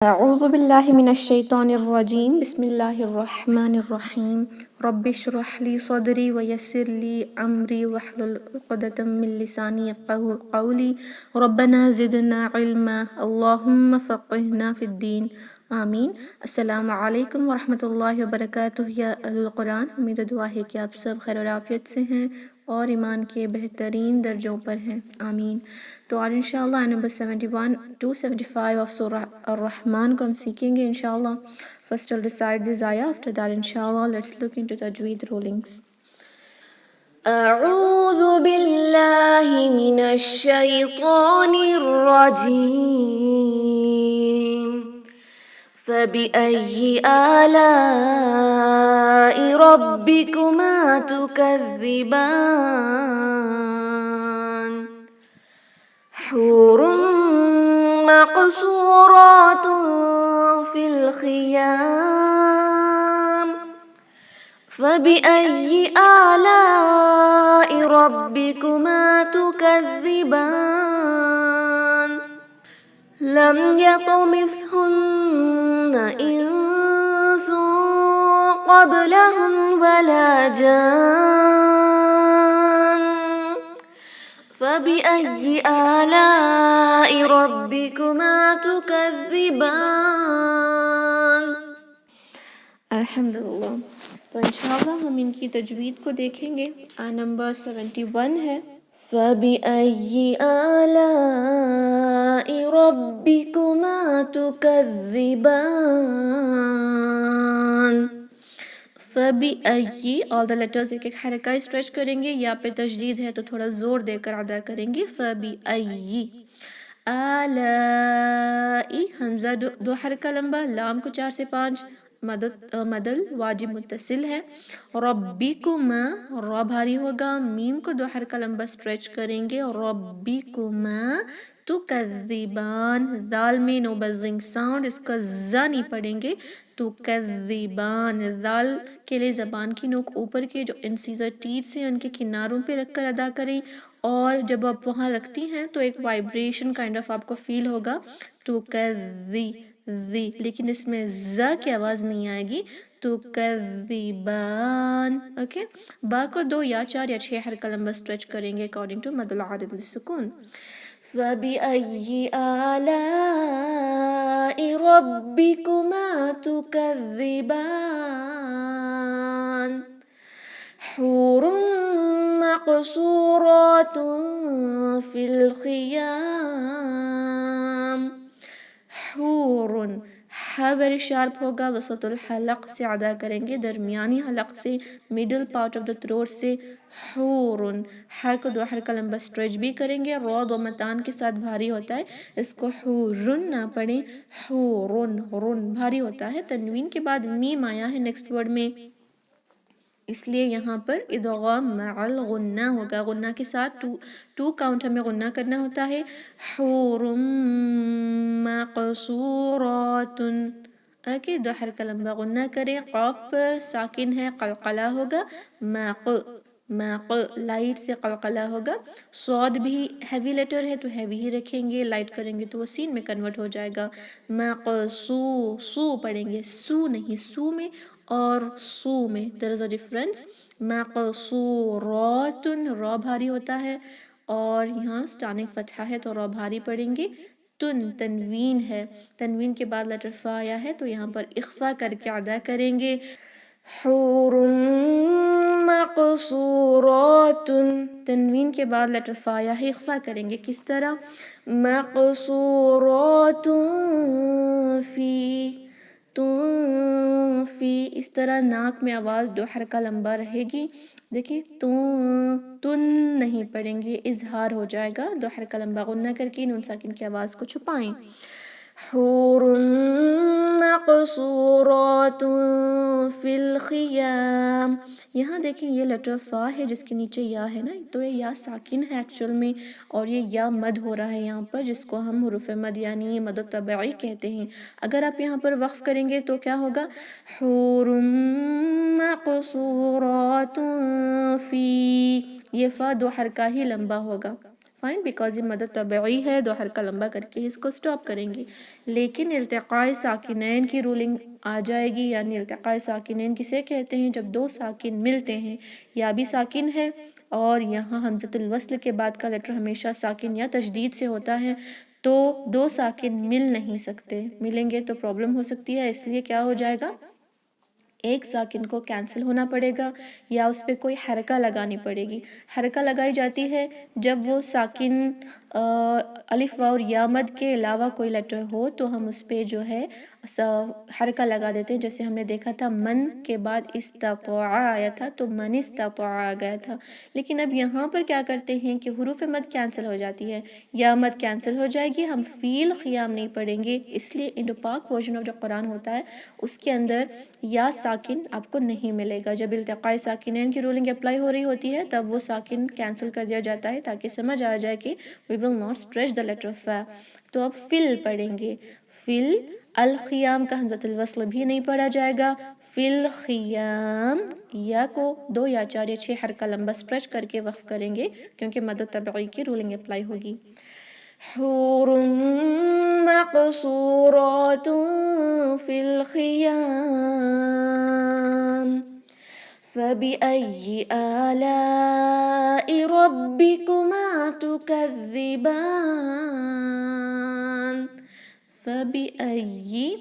اعوذ باللہ من الشیطان الرجیم بسم اللہ الرحمن الرحیم رب اشرح لی صدری ویسر لی امری واحلل عقدۃ من لسانی یفقہوا قولی ربنا زدنا علما اللہم فقہنا فی الدین آمین۔ السلام علیکم ورحمۃ اللہ وبرکاتہ یا اہل القرآن، امید و دعا ہے کہ آپ سب خیر و عافیت سے ہیں اور ایمان کے بہترین درجوں پر ہیں، آمین۔ تو آج انشاءاللہ نمبر 71 to 75 of سورہ الرحمن کو ہم سیکھیں گے انشاءاللہ۔ First I'll recite this ayah, after that inshallah let's look into tajweed rulings. اعوذ باللہ من الشیطان الرجیم فبأي آلاء ربكما تكذبان حور مقصورات في الخيام فبأي آلاء ربكما تكذبان لم يطمثهن إنس قبلهم ولا جان فبأي آلاء ربكما تكذبان۔ الحمدللہ۔ تو انشاءاللہ ہم ان کی تجوید کو دیکھیں گے۔ آیہ نمبر 71 ہے فَبِأَيِّ آلَاءِ رَبِّكُمَا تُكَذِّبَانِ۔ فَبِأَيِّ all the letters ایک ایک حرکہ اسٹریچ کریں گے، یا پہ تشدید ہے تو تھوڑا زور دے کر ادا کریں گے۔ فَبِأَيِّ آلائی حمزہ دو حرکہ لمبا، لام کو 4 سے 5 مدل واجب متصل ہے۔ ربکما را بھاری ہوگا، میم کو 2 حرکہ لمبا اسٹریچ کریں گے۔ ربکما تکذبان، دال میں نو بزنگ ساؤنڈ، اس کا زا نہیں پڑھیں گے۔ تکذبان، دال کے لیے زبان کی نوک اوپر کے جو انسیزر ٹیتھ سے ان کے کناروں پہ رکھ کر ادا کریں، اور جب آپ وہاں رکھتی ہیں تو ایک وائبریشن کائنڈ آف آپ کو فیل ہوگا۔ تکذی، لیکن اس میں زا کی آواز نہیں آئے گی۔ تکذبان، اوکے۔ با کو 2 یا 4 یا 6 حرکہ لمبا اسٹریچ کریں گے اکارڈنگ ٹو مد العارض للسکون۔ فَبِأَيِّ آلَاءِ رَبِّكُمَا تُكَذِّبَانِ حُورٌ مَقْصُورَاتٌ فِي الْخِيَامِ۔ حور، ح ویری شارپ ہوگا، وسط الحلق سے ادا کریں گے، درمیانی حلق سے، middle part of the throat سے۔ حور، ح کو 2 حرکہ لمبا اسٹریچ بھی کریں گے، را دو متان کے ساتھ بھاری ہوتا ہے، اس کو حورن نہ پڑھیں، حورن، رن بھاری ہوتا ہے۔ تنوین کے بعد میم آیا ہے نیکسٹ ورڈ میں، اس لیے یہاں پر ادغام مع الغنہ ہوگا، غنہ کے ساتھ 2 کاؤنٹ ہمیں غنہ کرنا ہوتا ہے۔ حور مقصورات، اوکے، 2 حرکہ لمبا غنہ کریں، قاف پر ساکن ہے، قلقلہ ہوگا، مق لائٹ سے قلقلہ ہوگا۔ صاد بھی ہیوی لیٹر ہے تو ہیوی ہی رکھیں گے، لائٹ کریں گے تو وہ سین میں کنورٹ ہو جائے گا۔ مقصو، سو پڑھیں گے، سو نہیں، سو میں اور سو میں there is a difference۔ مقصورات، را بھاری ہوتا ہے اور یہاں سٹانک فتحہ ہے تو را بھاری پڑھیں گے۔ تنوین ہے، تنوین کے بعد لیٹر فا آیا ہے تو یہاں پر اخفا کر کے ادا کریں گے۔ حور مقصورات، تنوین کے بعد لیٹر فا آیا ہے، اخفا کریں گے، کس طرح؟ مقصورات فی، اس طرح ناک میں آواز 2 حرکہ لمبا رہے گی، دیکھیں تن نہیں پڑھیں گے، اظہار ہو جائے گا، 2 حرکہ لمبا غنہ کر کے نون ساکن کی آواز کو چھپائیں۔ حور مقصورات فی الخیام، یہاں دیکھیں یہ لیٹر فا ہے جس کے نیچے یا ہے نا، تو یہ یا ساکن ہے ایکچول میں، اور یہ یا مد ہو رہا ہے یہاں پر، جس کو ہم حروف مد یعنی مد طبعی کہتے ہیں۔ اگر آپ یہاں پر وقف کریں گے تو کیا ہوگا؟ حور مقصورات فی، یہ فا 2 حرکہ ہی لمبا ہوگا، فائن، بیکاز یہ مد طبعی ہے، دو حرکہ لمبا کر کے اس کو سٹاپ کریں گے. لیکن التقاء ساکنین کی رولنگ آ جائے گی. یعنی التقاء ساکنین کسے کہتے ہیں؟ جب دو ساکن ملتے ہیں، یا بھی ساکن ہے اور یہاں حمزۃ الوصل کے بعد کا لیٹر ہمیشہ ساکن یا تشدید سے ہوتا ہے، تو دو ساکن مل نہیں سکتے. ملیں گے تو پرابلم ہو سکتی ہے، اس لیے کیا ہو جائے گا؟ ایک ساکن کو کینسل ہونا پڑے گا یا اس پہ کوئی حرکہ لگانی پڑے گی. حرکہ لگائی جاتی ہے جب وہ ساکن الف واو اور یا مد کے علاوہ کوئی لیٹر ہو تو ہم اس پہ جو ہے حرکہ لگا دیتے ہیں. جیسے ہم نے دیکھا تھا من کے بعد استطاع آیا تھا تو من استطاع آ گیا تھا. لیکن اب یہاں پر کیا کرتے ہیں کہ حروف مد کینسل ہو جاتی ہے، یا مد کینسل ہو جائے گی، ہم فیل خیام نہیں پڑھیں گے. اس لیے انڈو پاک ورژن آف جو قرآن ہوتا ہے اس کے اندر یا ساکن آپ کو نہیں ملے گا. جب التقاء ساکنین کی رولنگ اپلائی ہو رہی ہوتی ہے تب وہ ساکن کینسل کر دیا جاتا ہے تاکہ سمجھ آ جائے کہ we will not stretch the letter fa. تو اب فل پڑھیں گے. فل الخیام کا حمزۃ الوصل بھی نہیں پڑھا جائے گا. فل خیام یا کو 2 یا 4 یا 6 حرکہ لمبا سٹریچ کر کے وقف کریں گے کیونکہ مد طبعی کی رولنگ اپلائی ہوگی. حور مقصورات فی الخیام فبأي آلاء ربكما تكذبان. فبأي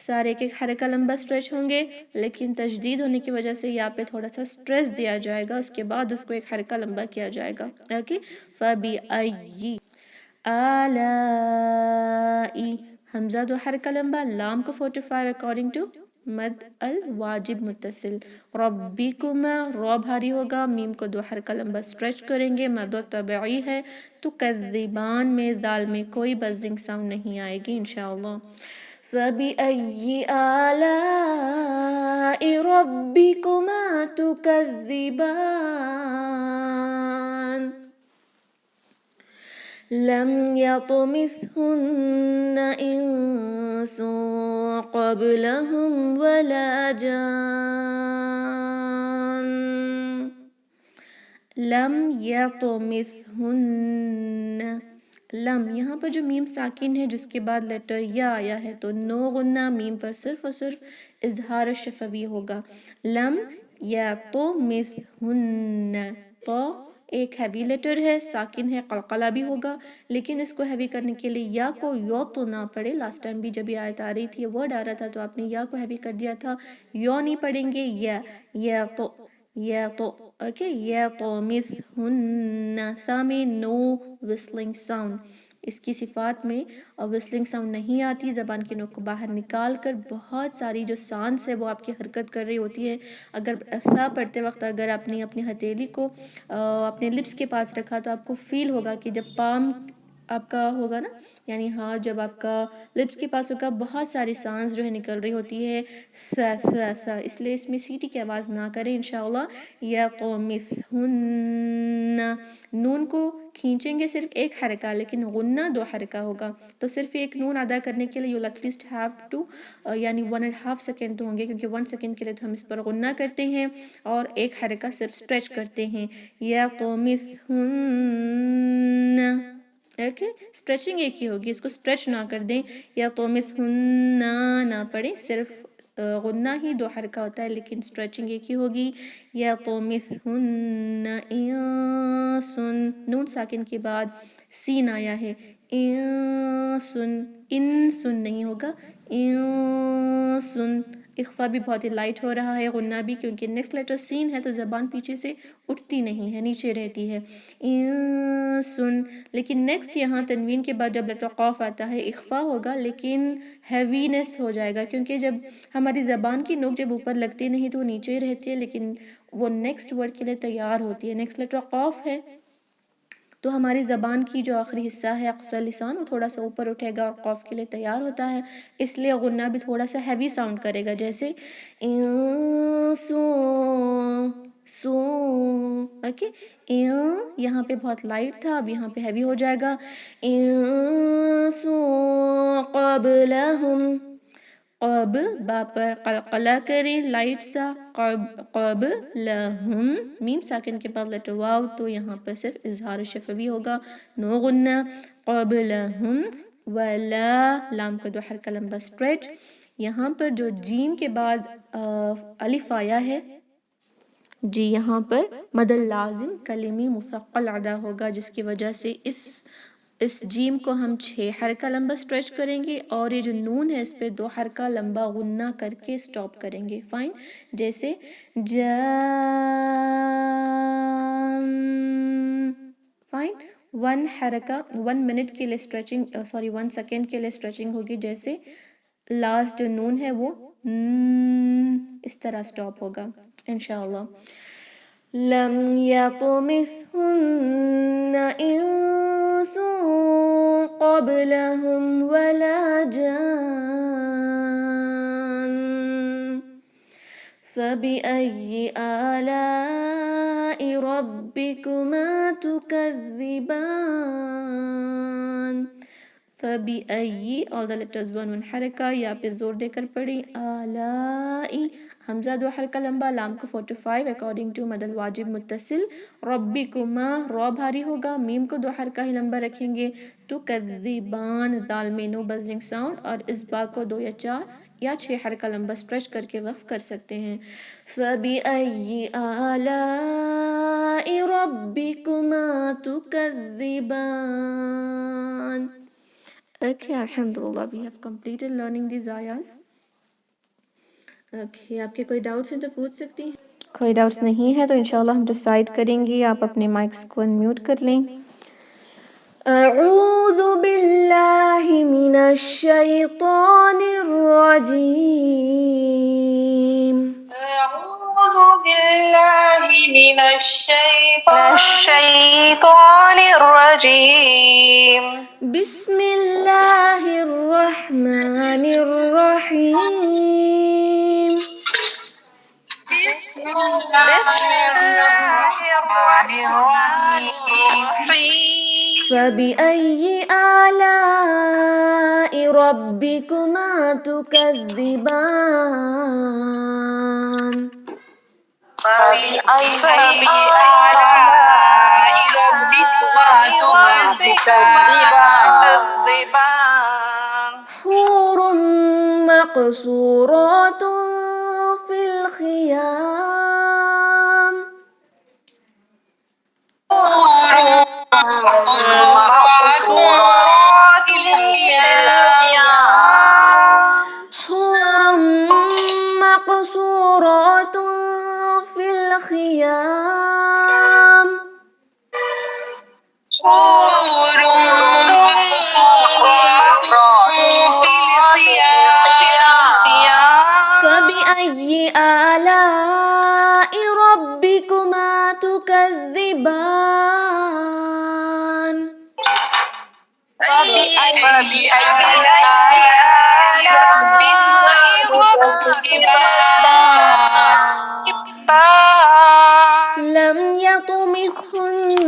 سارے کے حرکہ لمبا سٹریچ ہوں گے، لیکن تشدید ہونے کی وجہ سے یہاں پہ تھوڑا سا سٹریس دیا جائے گا، اس کے بعد اس کو ایک حرکہ لمبا کیا جائے گا. اوکے، فبأي آلاء حمزہ دو حرکہ لمبا، لام کو 45 اکارڈنگ ٹو مد الواجب متصل. ربکما رو بھاری ہوگا، میم کو 2 حرکہ لمبا سٹریچ کریں گے، مد طبعی ہے. تو کذبان میں دال میں کوئی بزنگ ساؤنڈ نہیں آئے گی انشاءاللہ. فَبِأَيِّ آلَاءِ رَبِّكُمَا تُكَذِّبَانِ. لم يطمثهن إنس قبلهم ولا جان. لم يطمثهن، لم یہاں پر جو میم ساکن ہے جس کے بعد لیٹر یا آیا ہے تو نو غنہ، میم پر صرف اور صرف اظہار شفوی ہوگا. لم يطمثهن، تو ایک ہیوی لیٹر ہے، ساکن ہے، قلقلہ بھی ہوگا، لیکن اس کو ہیوی کرنے کے لیے یا کو یو تو نہ پڑھے. لاسٹ ٹائم بھی جب یہ آیت آ رہی تھی، یہ ورڈ آ رہا تھا تو آپ نے یا کو ہیوی کر دیا تھا. یو نہیں پڑھیں گے، یا تو اوکے. یا تو مثہن سامع نو وسلنگ ساؤنڈ. اس کی صفات میں وسلنگ ساؤنڈ نہیں آتی. زبان کی نوک کو باہر نکال کر بہت ساری جو سانس ہے وہ آپ کی حرکت کر رہی ہوتی ہے. اگر ایسا پڑھتے وقت اگر آپ نے اپنی ہتھیلی کو اپنے لپس کے پاس رکھا تو آپ کو فیل ہوگا کہ جب پام آپ کا ہوگا نا، یعنی ہاں جب آپ کا لپس کے پاس ہوگا بہت ساری سانس جو ہے نکل رہی ہوتی ہے سا سا سا. اس لیے اس میں سیٹی کی آواز نہ کریں انشاءاللہ. یا قومثہن، نون کو کھینچیں گے صرف ایک حرکہ، لیکن غنہ 2 حرکہ ہوگا. تو صرف ایک نون ادا کرنے کے لیے you at least have to یعنی 1.5 سیکنڈ ہوں گے، کیونکہ 1 سیکنڈ کے لیے تو ہم اس پر غنہ کرتے ہیں اور ایک حرکہ صرف سٹریچ کرتے ہیں. یا قومثہن، اوکے. سٹریچنگ ایک ہی ہوگی، اس کو سٹریچ نہ کر دیں. یا قومثہن نہ پڑھیں، صرف غنہ ہی 2 حرکہ ہوتا ہے لیکن سٹریچنگ ایک ہی ہوگی. یا قومثہن انسن، نون ساکن کے بعد سین آیا ہے. انسن، انسن نہیں ہوگا، انسن. اخفا بھی بہت ہی لائٹ ہو رہا ہے، غنہ بھی، کیونکہ نیکسٹ لیٹر سین ہے تو زبان پیچھے سے اٹھتی نہیں ہے، نیچے رہتی ہے. انسن. لیکن نیکسٹ یہاں تنوین کے بعد جب لیٹر قاف آتا ہے اخفا ہوگا لیکن ہیوینس ہو جائے گا، کیونکہ جب ہماری زبان کی نوک جب اوپر لگتی نہیں تو وہ نیچے رہتی ہے لیکن وہ نیکسٹ ورڈ کے لیے تیار ہوتی ہے. نیکسٹ لیٹر قاف ہے تو ہماری زبان کی جو آخری حصہ ہے اقصی لسان وہ تھوڑا سا اوپر اٹھے گا اور قاف کے لیے تیار ہوتا ہے، اس لیے غنہ بھی تھوڑا سا ہیوی ساؤنڈ کرے گا. جیسے سو سو، اوکے. یہاں پہ بہت لائٹ تھا، اب یہاں پہ ہیوی ہو جائے گا. سو قبلہم، قب با پر قلقلہ کریں لائٹ سا، قب لہم، میم ساکن کے بعد لیٹر واو، تو یہاں پر صرف اظہار شفوی ہوگا، نو غنہ، قب لہم، ولا لام کا دو حرکہ لمبا اسٹریچ. یہاں پر جو جیم کے بعد الف آیا ہے جی، یہاں پر مد لازم کلمی مثقل ادا ہوگا، جس کی وجہ سے اس جیم کو ہم 6 حرکہ لمبا سٹریچ کریں گے، اور یہ جو نون ہے اس پہ 2 حرکہ لمبا غنہ کر کے سٹاپ کریں گے. فائن. جیسے جان، فائن. 1 حرکہ 1 منٹ کے لیے اسٹریچنگ، 1 سیکنڈ کے لیے اسٹریچنگ ہوگی. جیسے لاسٹ جو نون ہے وہ اس طرح سٹاپ ہوگا انشاءاللہ. لم يطمثهن انس قبلهم ولا جان فبأي آلاء ربكما تكذبان. فبأي all the letters 1 حرکہ، یا پہ زور دے کر پڑھی. آلائی حمزہ 2 حرکہ لمبا، لام کو 45 اکارڈنگ ٹو مد الواجب متصل. ربکما رو بھاری ہوگا، میم کو 2 حرکہ ہی لمبا رکھیں گے. تکذبان دال میں نو بزنگ ساؤنڈ، اور اس با کو 2 یا 4 یا 6 حرکہ لمبا سٹریچ کر کے وقف کر سکتے ہیں. فبأي آلاء ربكما تكذبان. Okay, alhamdulillah, we have completed learning these ayahs. Okay, آپ کے کوئی ڈاؤٹس ہیں تو پوچھ سکتی ہیں. کوئی ڈاؤٹس نہیں ہے تو انشاءاللہ ہم ڈیسائیڈ کریں گے. آپ اپنے مائکس کو انمیوٹ کر لیں. اعوذ باللہ من الشیطان الرجیم. أعوذ بالله من الشيطان الرجيم. بسم اللہ الرحمن الرحیم. بسم الله الرحمن الرحيم. فبأي آلاء ربكما تكذبان. فبأي آلاء ربكما تكذبان. حور مقصورات في الخيام. حور مقصورات في الخيام. حور مقصورات في الخيام. حور مقصورات في الخيام. فبأي آلاء ربكما تكذبان. فبأي آلاء ربكما تكذبان. لم يطمثهن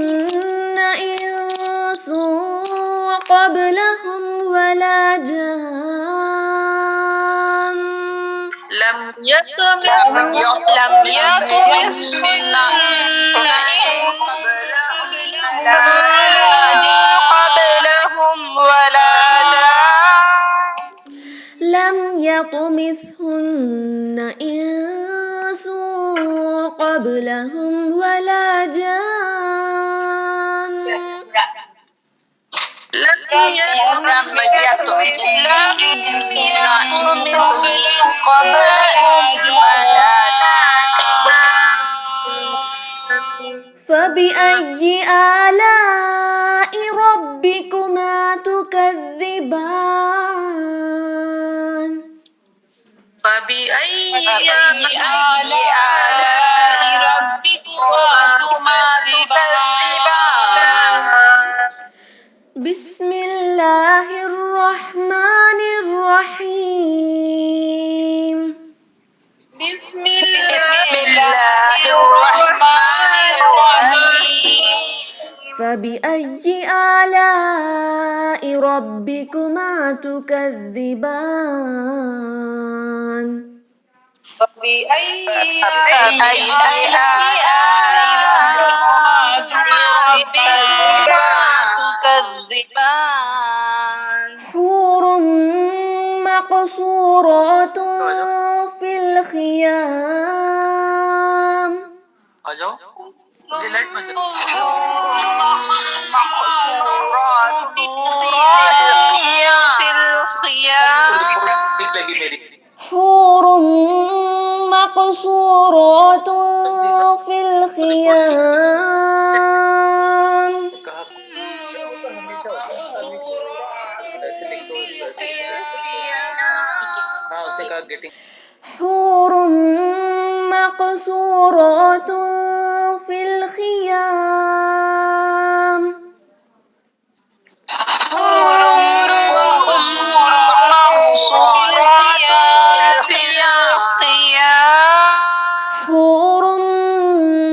إنس قبلهم ولا جان. لم يطمثهن قبلهم ولا جان. لم يطمثهن إنس قبلهم ولا جان. لم يطمثهن قبلهم ولا جان. فبأي آلاء ربكما تكذبان. فبأي آلاء ربكما تكذبان. بسم الله الرحمن الرحيم. بسم الله الرحمن الرحيم. فبأي آلاء ربكما تكذبان. فبأي آلاء ربكما تكذبان حور مقصورات في الخيام. آ جاؤ یہ لائٹ میں چلو. مقصورات في الخيام ٹھیک لگی میری. حور مقصورات في الخيام. کہا ہمیشہ ہوتا ہے آدمی کو ایسے لکھ دو اس کو ایسے لکھ دو. ہاں اس نے کہا گیٹنگ. حور مقصورات في الخيام. حور مقصورات في الخيام حور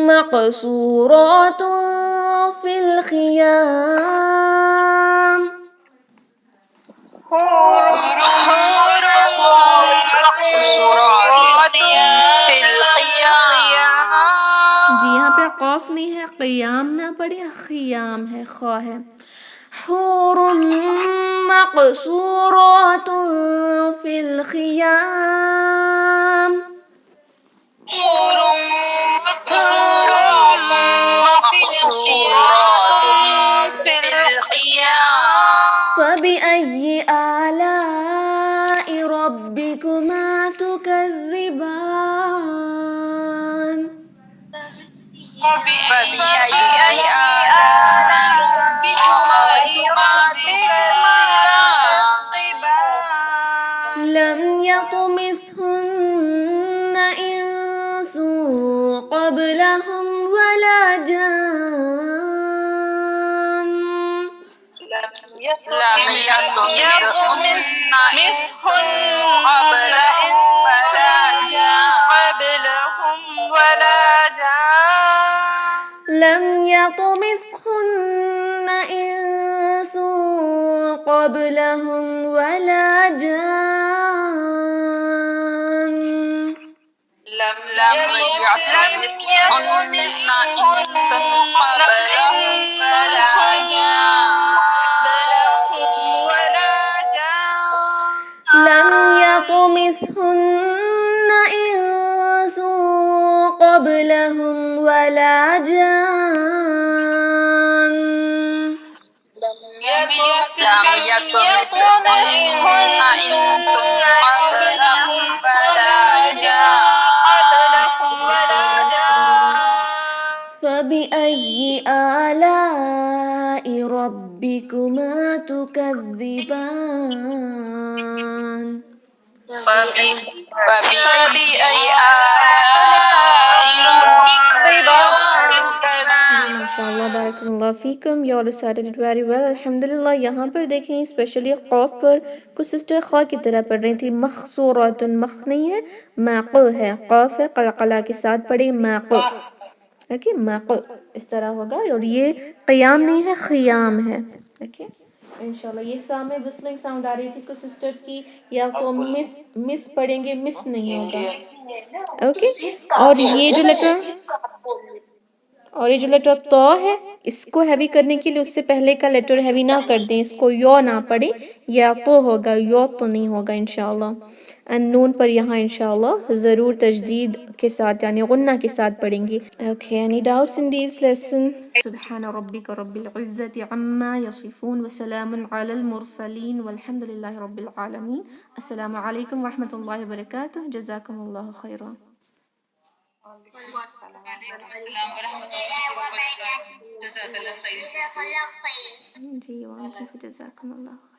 مقصورات في الخيام. حور مقصورات في الخيام. جی یہاں پہ قاف نہیں ہے، قیام نہ پڑھے، خیام ہے، خواہ ہے. حور مقصورات في الخيام. حور مقصورات في الخيام فبأي آلاء ربكما تكذبان. فبأي آلاء ربكما تكذبان لم يطمثهن إنس قبلهم ولا جان. لم يطمثهن قبلهم ولا جان لم يطمثهن إنس قبلهم ولا جان. لم يطمثهن إنس قبلهم ولا جان لم يطمثهن إنس قبلهم ولا جان. لم يطمثهن إنس قبلهم ولا جان فبأي آلاء ربكما تكذبان. فبأي آلاء ربكما تكذبان ماشاءاللہ بارک اللہ فیکم. You all recited it very well. الحمدللہ. یہاں پر دیکھیں اسپیشلی قوف پر کچھ سسٹر خواہ کی طرح پڑھ رہی تھی. مخصورات، مخ نہیں ہے، ماق ہے، قوف ہے، قلقلہ کے ساتھ پڑھی ماق. اوکے ماق اس طرح ہوگا. اور یہ قیام نہیں ہے، خیام ہے. اوکے انشاءاللہ. یہ سامنے وسلنگ ساؤنڈ آ رہی تھی کچھ سسٹرز کی، یا تو مس پڑھیں گے، مس نہیں ہوگا. اوکے. اور یہ جو لیٹر تو ہے، اس کو ہیوی کرنے کے لیے اس سے پہلے کا لیٹر ہیوی نہ کر دیں، اس کو یو نہ پڑھیں، یا تو ہوگا، یو تو نہیں ہوگا انشاءاللہ. ان نون پر یہاں انشاءاللہ ضرور تجدید کے ساتھ یعنی غنہ کے ساتھ پڑھیں گی. Okay, any doubts in this lesson? سبحان ربک رب العزة عما يصفون وسلام على المرسلين والحمد لله رب العالمين. السلام علیکم ورحمۃ اللہ وبرکاتہ. جزاکم اللہ خیرا. السلام ورحمۃ اللہ وبرکاتہ. جزاک اللہ خیر. جی وعلیکم جزاکم اللہ خیر.